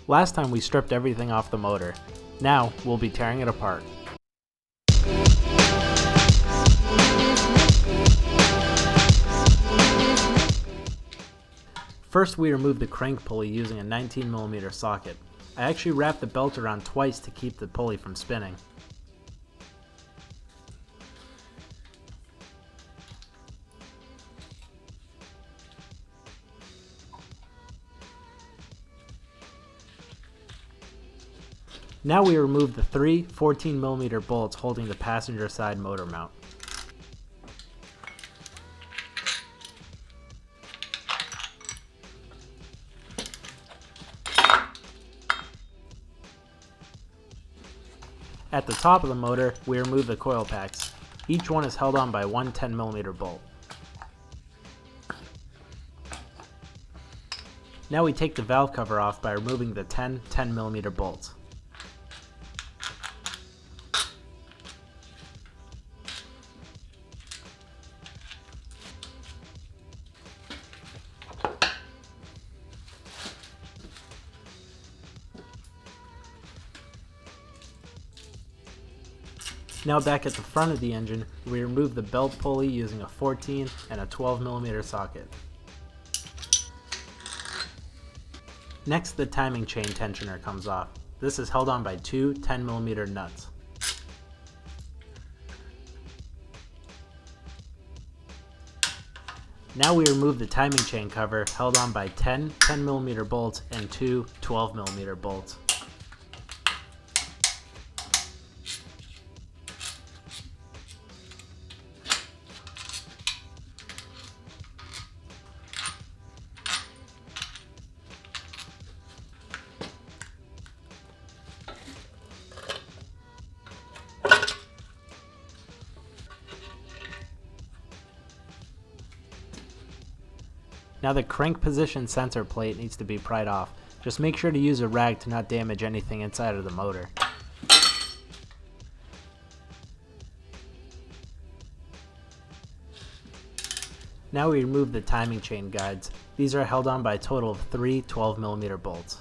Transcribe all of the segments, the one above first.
Last time we stripped everything off the motor. Now we'll be tearing it apart. First, we remove the crank pulley using a 19mm socket. I actually wrapped the belt around twice to keep the pulley from spinning. Now we remove the three 14mm bolts holding the passenger side motor mount. At the top of the motor, we remove the coil packs. Each one is held on by one 10mm bolt. Now we take the valve cover off by removing the 10 10mm bolts. Now back at the front of the engine, we remove the belt pulley using a 14 and a 12mm socket. Next, the timing chain tensioner comes off. This is held on by two 10mm nuts. Now we remove the timing chain cover held on by 10 10mm bolts and two 12mm bolts. Now the crank position sensor plate needs to be pried off. Just make sure to use a rag to not damage anything inside of the motor. Now we remove the timing chain guides. These are held on by a total of three 12mm bolts.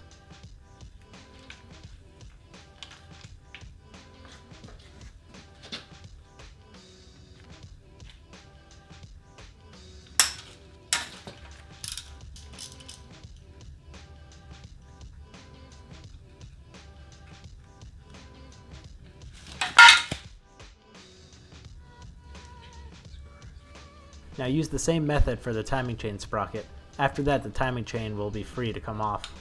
Now use the same method for the timing chain sprocket. After that, the timing chain will be free to come off.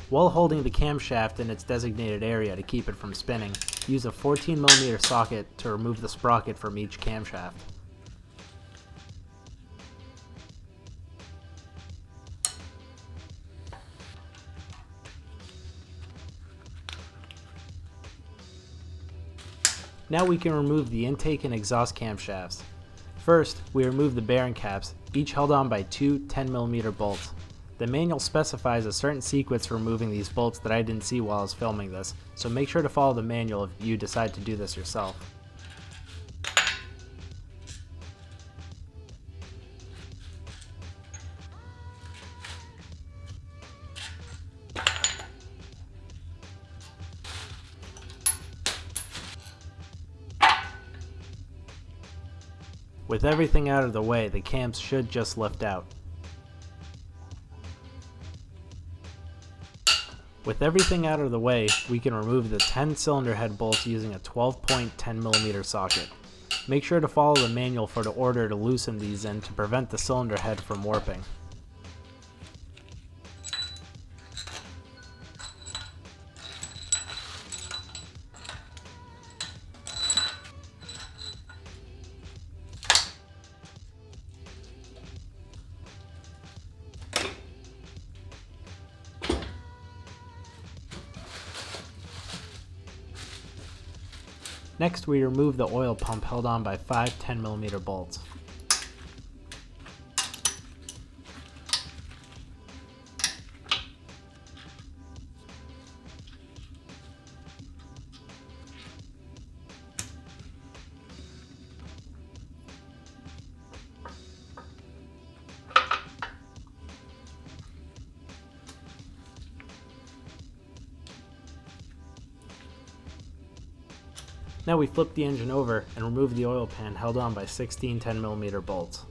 While holding the camshaft in its designated area to keep it from spinning, use a 14mm socket to remove the sprocket from each camshaft. Now we can remove the intake and exhaust camshafts. First, we remove the bearing caps, each held on by two 10mm bolts. The manual specifies a certain sequence for removing these bolts that I didn't see while I was filming this, so make sure to follow the manual if you decide to do this yourself. With everything out of the way, the cams should just lift out. With everything out of the way, we can remove the 10 cylinder head bolts using a 12-point 10mm socket. Make sure to follow the manual for the order to loosen these in to prevent the cylinder head from warping. Next, we remove the oil pump held on by 5 10mm bolts. Now we flip the engine over and remove the oil pan held on by 16 10mm bolts.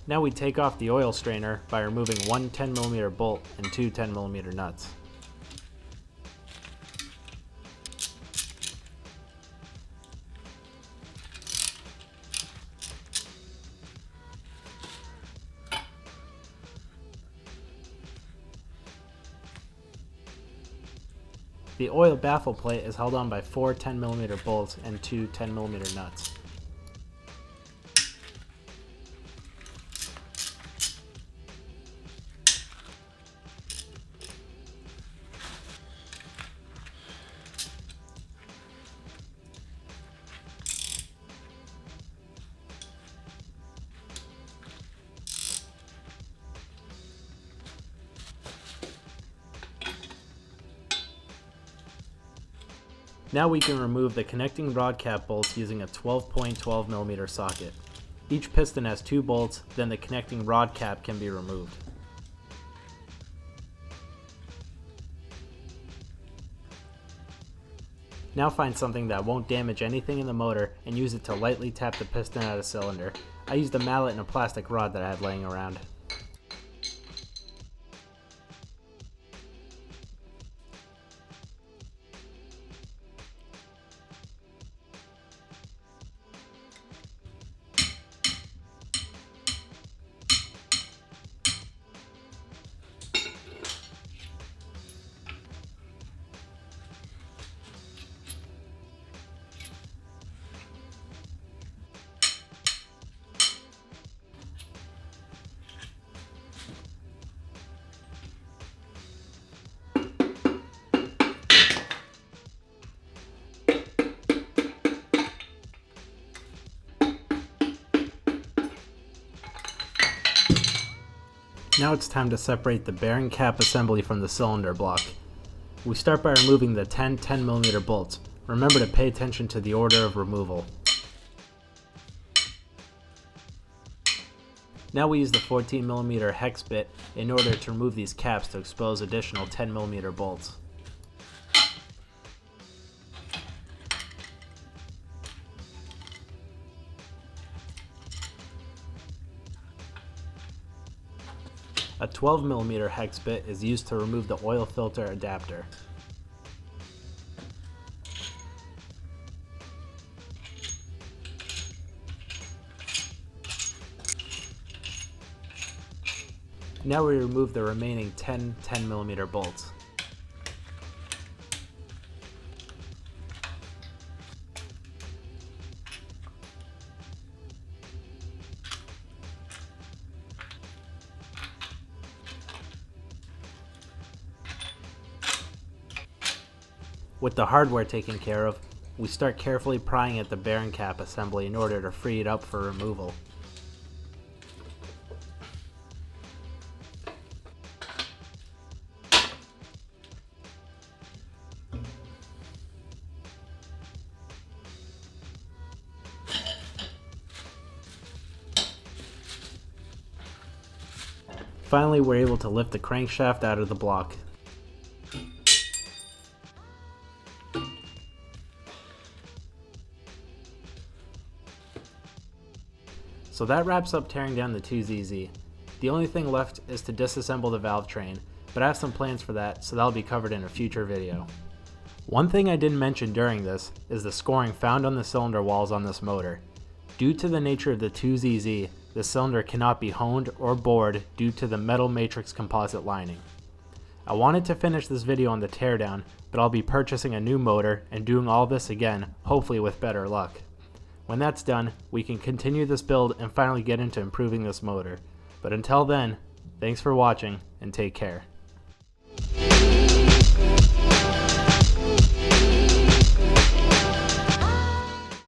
Now we take off the oil strainer by removing one 10mm bolt and two 10mm nuts. The oil baffle plate is held on by four 10mm bolts and two 10mm nuts. Now we can remove the connecting rod cap bolts using a 12.12mm socket. Each piston has two bolts, then the connecting rod cap can be removed. Now find something that won't damage anything in the motor and use it to lightly tap the piston out of cylinder. I used a mallet and a plastic rod that I had laying around. Now it's time to separate the bearing cap assembly from the cylinder block. We start by removing the 10 10mm bolts. Remember to pay attention to the order of removal. Now we use the 14mm hex bit in order to remove these caps to expose additional 10mm bolts. A 12mm hex bit is used to remove the oil filter adapter. Now we remove the remaining 10 10mm bolts. With the hardware taken care of, we start carefully prying at the bearing cap assembly in order to free it up for removal. Finally, we're able to lift the crankshaft out of the block. So that wraps up tearing down the 2ZZ. The only thing left is to disassemble the valve train, but I have some plans for that, so that'll be covered in a future video. One thing I didn't mention during this is the scoring found on the cylinder walls on this motor. Due to the nature of the 2ZZ, the cylinder cannot be honed or bored due to the metal matrix composite lining. I wanted to finish this video on the teardown, but I'll be purchasing a new motor and doing all this again, hopefully with better luck. When that's done, we can continue this build and finally get into improving this motor. But until then, thanks for watching and take care.